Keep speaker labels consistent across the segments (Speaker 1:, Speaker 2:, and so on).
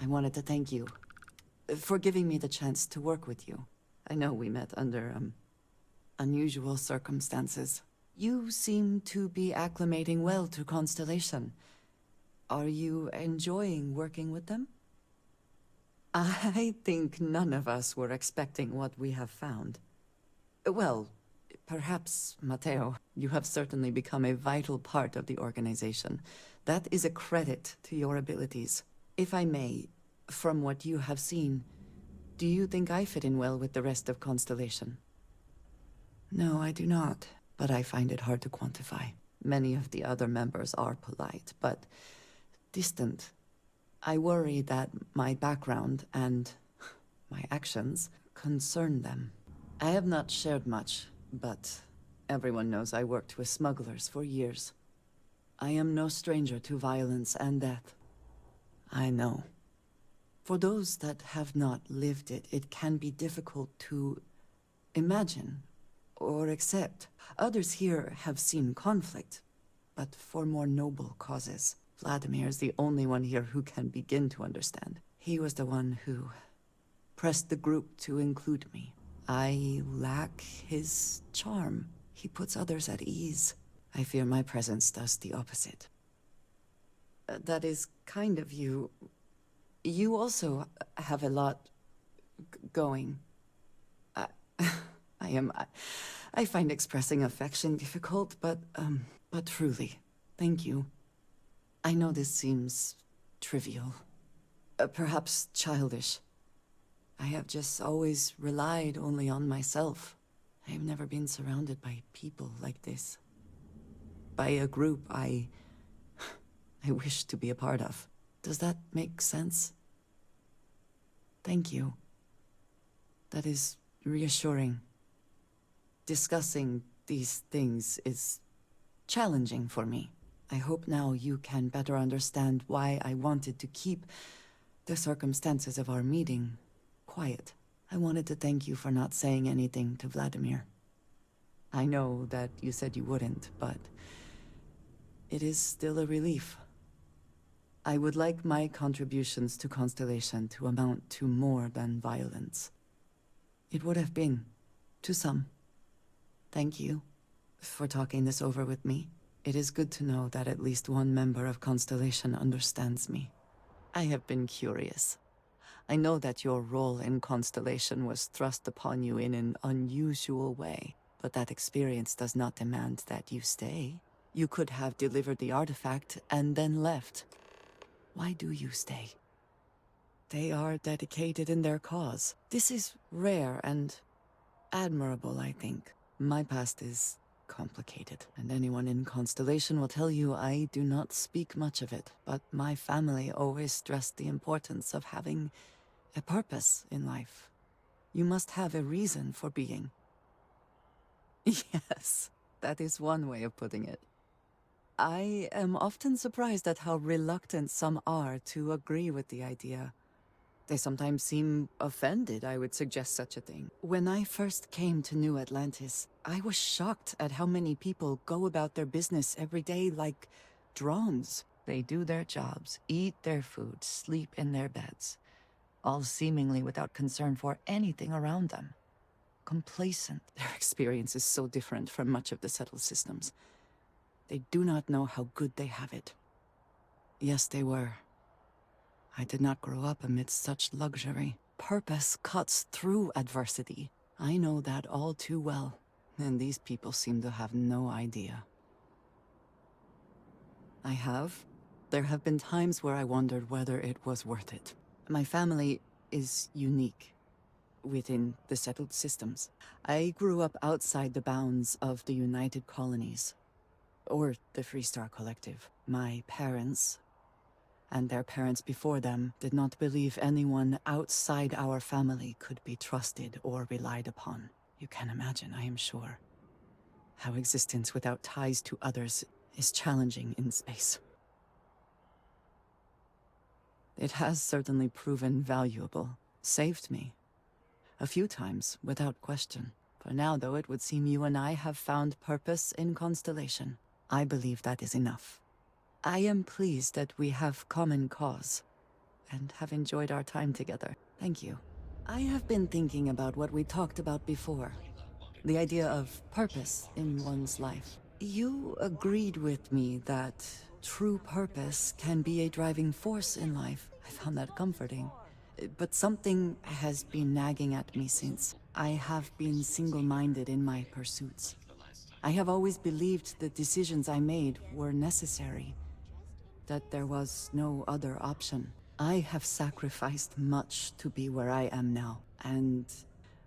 Speaker 1: I wanted to thank you for giving me the chance to work with you. I know we met under, unusual circumstances. You seem to be acclimating well to Constellation. Are you enjoying working with them? I think none of us were expecting what we have found. Well, perhaps, Matteo. You have certainly become a vital part of the organization. That is a credit to your abilities. If I may, from what you have seen, do you think I fit in well with the rest of Constellation? No, I do not, but I find it hard to quantify. Many of the other members are polite, but distant. I worry that my background and my actions concern them. I have not shared much, but everyone knows I worked with smugglers for years. I am no stranger to violence and death. I know. For those that have not lived it, it can be difficult to imagine or accept. Others here have seen conflict, but for more noble causes. Vladimir is the only one here who can begin to understand. He was the one who pressed the group to include me. I lack his charm. He puts others at ease. I fear my presence does the opposite. That is kind of you. You also have a lot going. I find expressing affection difficult, but truly, thank you. I know this seems trivial, perhaps childish. I have just always relied only on myself. I have never been surrounded by people like this. By a group I wish to be a part of. Does that make sense? Thank you. That is reassuring. Discussing these things is challenging for me. I hope now you can better understand why I wanted to keep the circumstances of our meeting quiet. I wanted to thank you for not saying anything to Vladimir. I know that you said you wouldn't, but it is still a relief. I would like my contributions to Constellation to amount to more than violence. It would have been, to some. Thank you for talking this over with me. It is good to know that at least one member of Constellation understands me. I have been curious. I know that your role in Constellation was thrust upon you in an unusual way, but that experience does not demand that you stay. You could have delivered the artifact and then left. Why do you stay? They are dedicated in their cause. This is rare and admirable, I think. My past is complicated, and anyone in Constellation will tell you I do not speak much of it, but my family always stressed the importance of having a purpose in life. You must have a reason for being. Yes, that is one way of putting it. I am often surprised at how reluctant some are to agree with the idea. They sometimes seem offended I would suggest such a thing. When I first came to New Atlantis, I was shocked at how many people go about their business every day like drones. They do their jobs, eat their food, sleep in their beds, all seemingly without concern for anything around them. Complacent. Their experience is so different from much of the settled systems. They do not know how good they have it. Yes, they were. I did not grow up amidst such luxury. Purpose cuts through adversity. I know that all too well, and these people seem to have no idea. I have. There have been times where I wondered whether it was worth it. My family is unique within the settled systems. I grew up outside the bounds of the United Colonies, or the Freestar Collective. My parents and their parents before them did not believe anyone outside our family could be trusted or relied upon. You can imagine, I am sure, how existence without ties to others is challenging in space. It has certainly proven valuable, saved me. A few times, without question. For now, though, it would seem you and I have found purpose in Constellation. I believe that is enough. I am pleased that we have common cause. and have enjoyed our time together. Thank you. I have been thinking about what we talked about before. The idea of purpose in one's life. You agreed with me that true purpose can be a driving force in life. I found that comforting. But something has been nagging at me since. I have been single-minded in my pursuits. I have always believed the decisions I made were necessary, that there was no other option. I have sacrificed much to be where I am now, and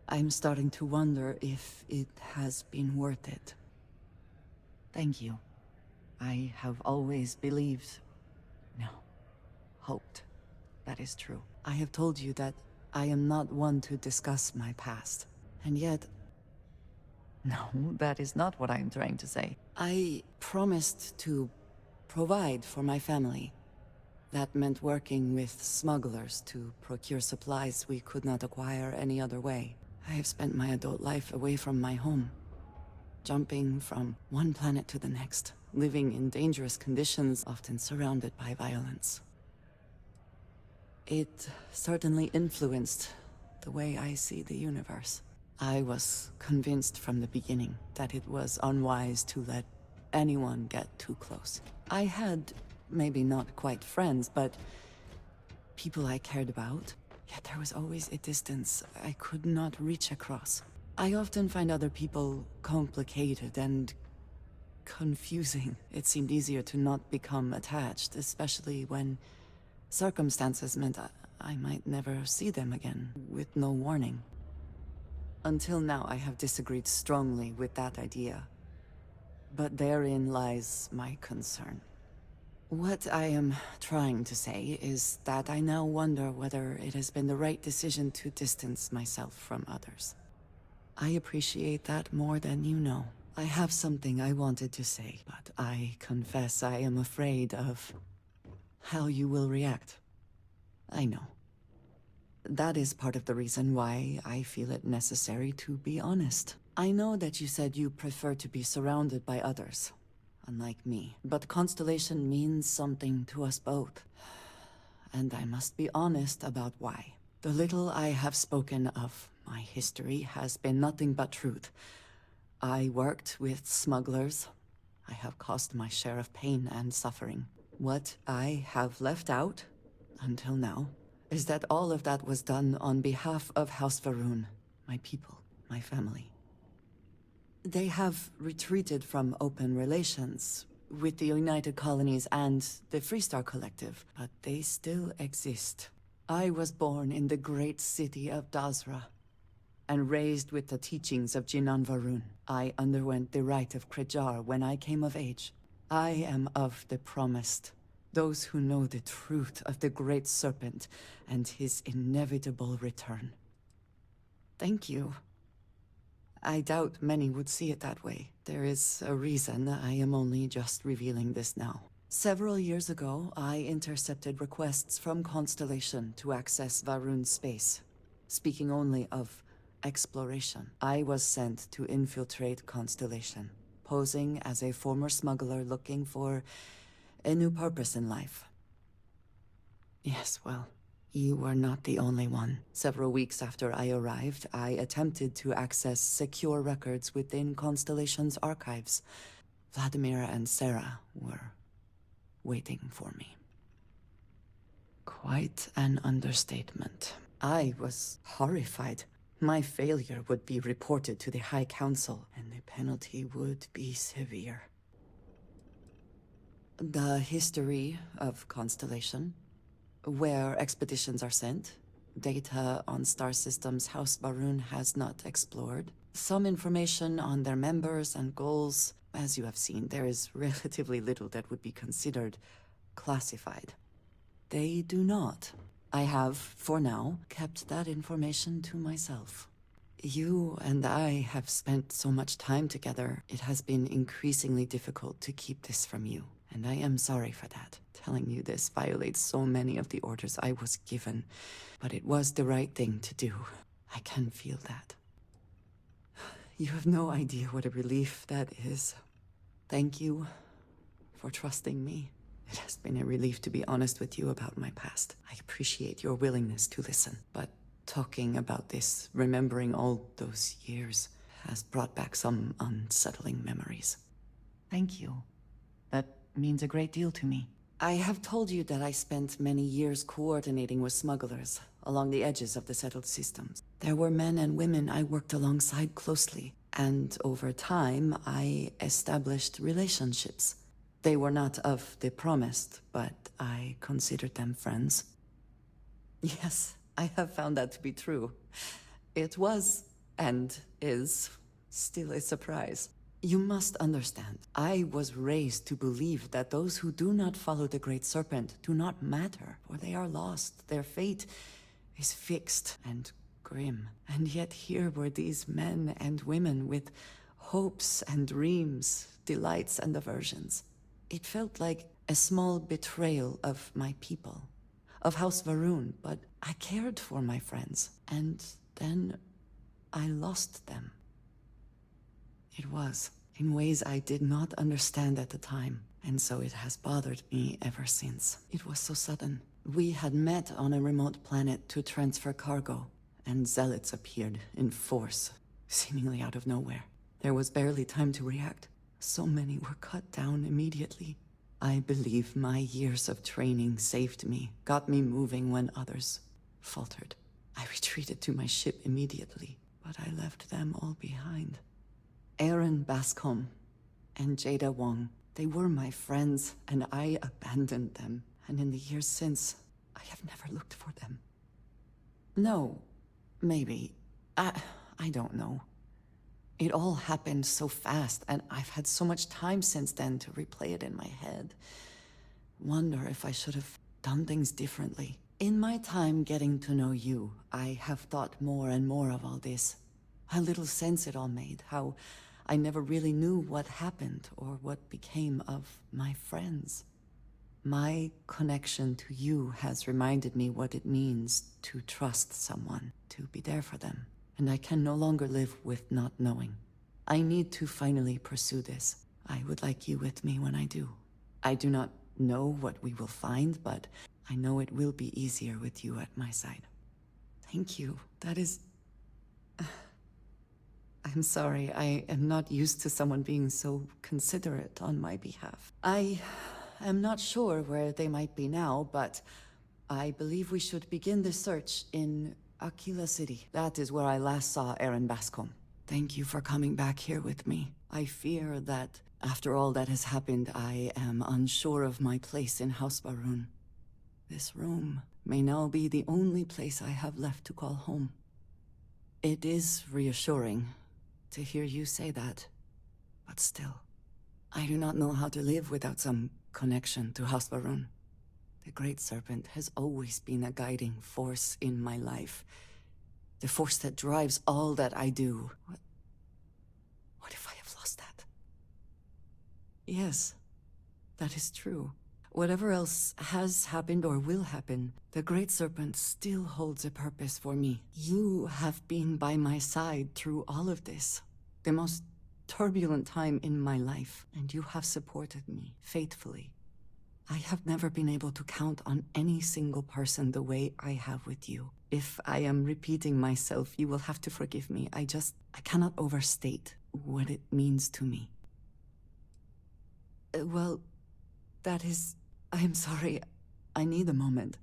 Speaker 1: I'm starting to wonder if it has been worth it. Thank you. I have always believed, no, hoped. That is true. I have told you that I am not one to discuss my past. And yet... No, that is not what I am trying to say. I promised to provide for my family. That meant working with smugglers to procure supplies we could not acquire any other way. I have spent my adult life away from my home, jumping from one planet to the next, living in dangerous conditions, often surrounded by violence. It certainly influenced the way I see the universe. I was convinced from the beginning that it was unwise to let anyone get too close. I had, maybe not quite friends, but people I cared about. Yet there was always a distance I could not reach across. I often find other people complicated and confusing. It seemed easier to not become attached, especially when circumstances meant I might never see them again, with no warning. Until now, I have disagreed strongly with that idea. But therein lies my concern. What I am trying to say is that I now wonder whether it has been the right decision to distance myself from others. I appreciate that more than you know. I have something I wanted to say, but I confess I am afraid of how you will react. I know. That is part of the reason why I feel it necessary to be honest. I know that you said you prefer to be surrounded by others, unlike me. But Constellation means something to us both. And I must be honest about why. The little I have spoken of my history has been nothing but truth. I worked with smugglers. I have caused my share of pain and suffering. What I have left out, until now, is that all of that was done on behalf of House Va'ruun, my people, my family. They have retreated from open relations with the United Colonies and the Freestar Collective, but they still exist. I was born in the great city of Dazra, and raised with the teachings of Jinan Va'ruun. I underwent the rite of Krejar when I came of age. I am of the promised. Those who know the truth of the Great Serpent and his inevitable return. Thank you. I doubt many would see it that way. There is a reason I am only just revealing this now. Several years ago, I intercepted requests from Constellation to access Va'ruun's space. Speaking only of exploration, I was sent to infiltrate Constellation, posing as a former smuggler looking for a new purpose in life. Yes, well, you were not the only one. Several weeks after I arrived, I attempted to access secure records within Constellation's archives. Vladimir and Sarah were waiting for me. Quite an understatement. I was horrified. My failure would be reported to the High Council, and the penalty would be severe. The history of Constellation, where expeditions are sent, data on star systems House Va'ruun has not explored, some information on their members and goals. As you have seen, there is relatively little that would be considered classified. They do not. I have, for now, kept that information to myself. You and I have spent so much time together, it has been increasingly difficult to keep this from you. And I am sorry for that. Telling you this violates so many of the orders I was given, but it was the right thing to do. I can feel that. You have no idea what a relief that is. Thank you for trusting me. It has been a relief to be honest with you about my past. I appreciate your willingness to listen, but talking about this, remembering all those years, has brought back some unsettling memories. Thank you. That means a great deal to me. I have told you that I spent many years coordinating with smugglers along the edges of the settled systems. There were men and women I worked alongside closely, and over time I established relationships. They were not of the promised, but I considered them friends. Yes, I have found that to be true. It was, and is, still a surprise. You must understand, I was raised to believe that those who do not follow the Great Serpent do not matter, for they are lost. Their fate is fixed and grim. And yet here were these men and women with hopes and dreams, delights and aversions. It felt like a small betrayal of my people, of House Varun, but I cared for my friends, and then I lost them. It was, in ways I did not understand at the time, and so it has bothered me ever since. It was so sudden. We had met on a remote planet to transfer cargo, and zealots appeared in force, seemingly out of nowhere. There was barely time to react. So many were cut down immediately. I believe my years of training saved me, got me moving when others faltered. I retreated to my ship immediately, but I left them all behind. Aaron Bascom and Jada Wong, they were my friends, and I abandoned them. And in the years since, I have never looked for them. No, maybe. I don't know. It all happened so fast, and I've had so much time since then to replay it in my head. Wonder if I should have done things differently. In my time getting to know you, I have thought more and more of all this. How little sense it all made, how I never really knew what happened or what became of my friends. My connection to you has reminded me what it means to trust someone, to be there for them. And I can no longer live with not knowing. I need to finally pursue this. I would like you with me when I do. I do not know what we will find, but I know it will be easier with you at my side. Thank you. That is... I'm sorry, I am not used to someone being so considerate on my behalf. I am not sure where they might be now, but I believe we should begin the search in Aquila City. That is where I last saw Aaron Bascom. Thank you for coming back here with me. I fear that after all that has happened, I am unsure of my place in House Varun. This room may now be the only place I have left to call home. It is reassuring to hear you say that, but still, I do not know how to live without some connection to House Varun. The Great Serpent has always been a guiding force in my life. The force that drives all that I do. What if I have lost that? Yes, that is true. Whatever else has happened or will happen, the Great Serpent still holds a purpose for me. You have been by my side through all of this. The most turbulent time in my life, and you have supported me faithfully. I have never been able to count on any single person the way I have with you. If I am repeating myself, you will have to forgive me. I cannot overstate what it means to me. Well, that is... I am sorry. I need a moment.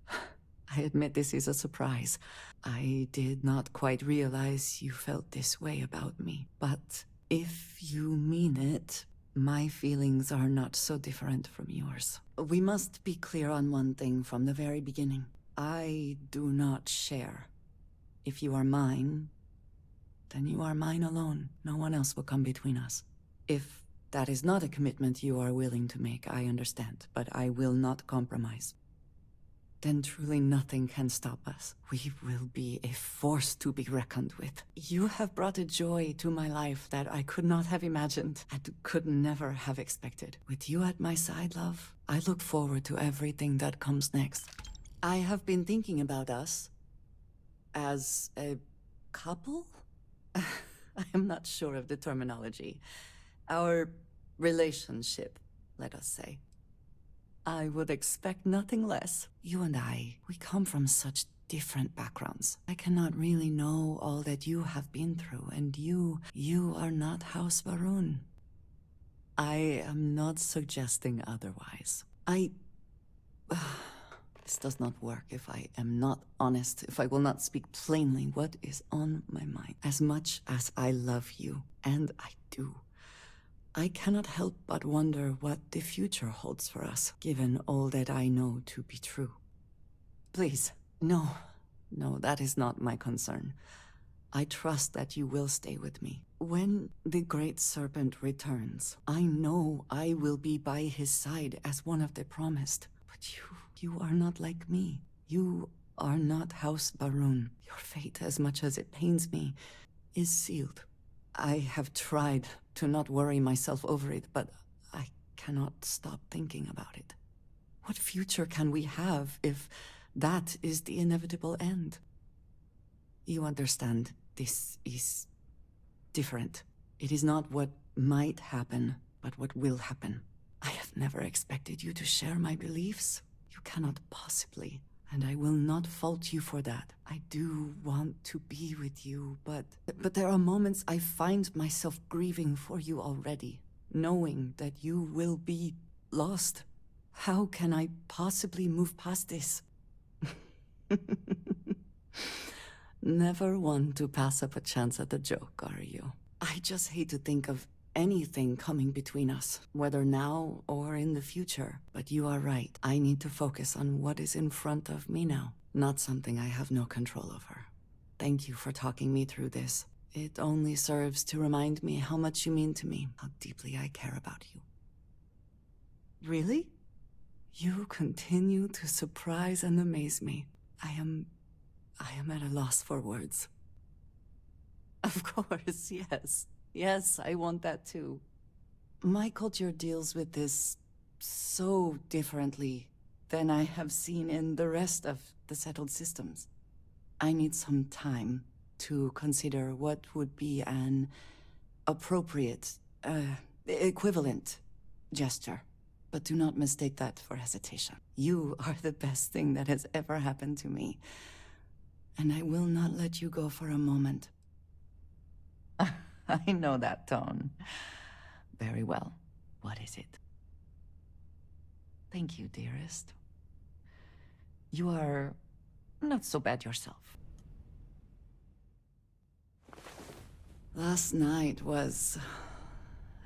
Speaker 1: I admit this is a surprise. I did not quite realize you felt this way about me. But if you mean it, my feelings are not so different from yours. We must be clear on one thing from the very beginning. I do not share. If you are mine, then you are mine alone. No one else will come between us. If that is not a commitment you are willing to make, I understand, but I will not compromise. Then truly nothing can stop us. We will be a force to be reckoned with. You have brought a joy to my life that I could not have imagined and could never have expected. With you at my side, love, I look forward to everything that comes next. I have been thinking about us as a couple? I am not sure of the terminology. Our relationship, let us say. I would expect nothing less. You and I, we come from such different backgrounds. I cannot really know all that you have been through, and you are not House Varun. I am not suggesting otherwise. This does not work if I am not honest, if I will not speak plainly what is on my mind. As much as I love you, and I do, I cannot help but wonder what the future holds for us, given all that I know to be true. Please, no, that is not my concern. I trust that you will stay with me. When the Great Serpent returns, I know I will be by his side as one of the promised. But you are not like me. You are not House Varun. Your fate, as much as it pains me, is sealed. I have tried to not worry myself over it, but I cannot stop thinking about it. What future can we have if that is the inevitable end? You understand, this is different. It is not what might happen, but what will happen. I have never expected you to share my beliefs. You cannot possibly, and I will not fault you for that. I do want to be with you, but there are moments I find myself grieving for you already, knowing that you will be lost. How can I possibly move past this? Never one to pass up a chance at a joke, are you? I just hate to think of anything coming between us, whether now or in the future. But you are right. I need to focus on what is in front of me now, not something I have no control over. Thank you for talking me through this. It only serves to remind me how much you mean to me, how deeply I care about you. Really? You continue to surprise and amaze me. I am at a loss for words. Of course, yes. Yes, I want that too. My culture deals with this so differently than I have seen in the rest of the settled systems. I need some time to consider what would be an appropriate, equivalent gesture. But do not mistake that for hesitation. You are the best thing that has ever happened to me. And I will not let you go for a moment. I know that tone. Very well. What is it? Thank you, dearest. You are not so bad yourself. Last night was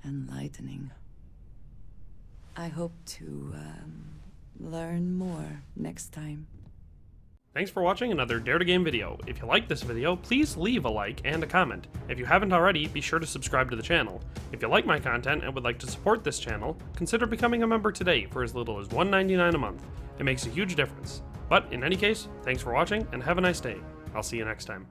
Speaker 1: enlightening. I hope to learn more next time.
Speaker 2: Thanks for watching another Dare to Game video. If you liked this video, please leave a like and a comment. If you haven't already, be sure to subscribe to the channel. If you like my content and would like to support this channel, consider becoming a member today for as little as $1.99 a month. It makes a huge difference. But in any case, thanks for watching and have a nice day. I'll see you next time.